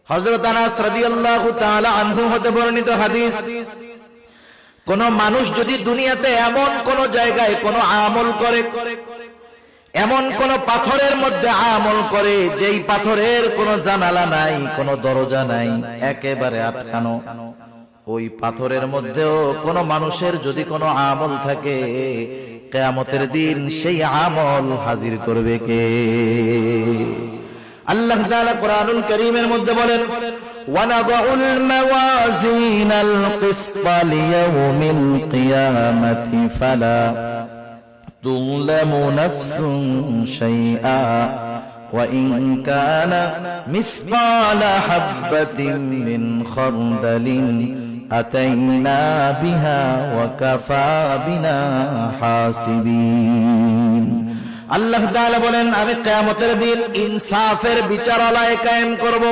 হযরত আনাস রাদিয়াল্লাহু তাআলা আনহু হতে বর্ণিত হাদিস, কোন মানুষ যদি দুনিয়াতে এমন কোন জায়গায় কোন আমল করে, এমন কোন পাথরের মধ্যে আমল করে যেই পাথরের কোন জানালা নাই, কোন দরজা নাই, একেবারে আটকানো, ওই পাথরের মধ্যেও কোন মানুষের যদি কোন আমল থাকে, কিয়ামতের দিন সেই আমল হাজির করবে কে? আল্লাহ তাআলা কোরআনুল কারীমের মধ্যে বলেন, ওয়ানাদাউল মাওয়াজিনাল কিসতা লিয়াউমিল কিয়ামাতি ফালা তুযলামু নাফসুন শাইআ ওয়া ইন কানা মিসকালা হাববাতিন মিন খারদালিন আতাইনা বিহা ওয়া কাফা বিনা হাসিবিন। আল্লাহ তাআলা বলেন, আমি কিয়ামতের দিন ইনসাফের বিচারালয় কায়েম করব।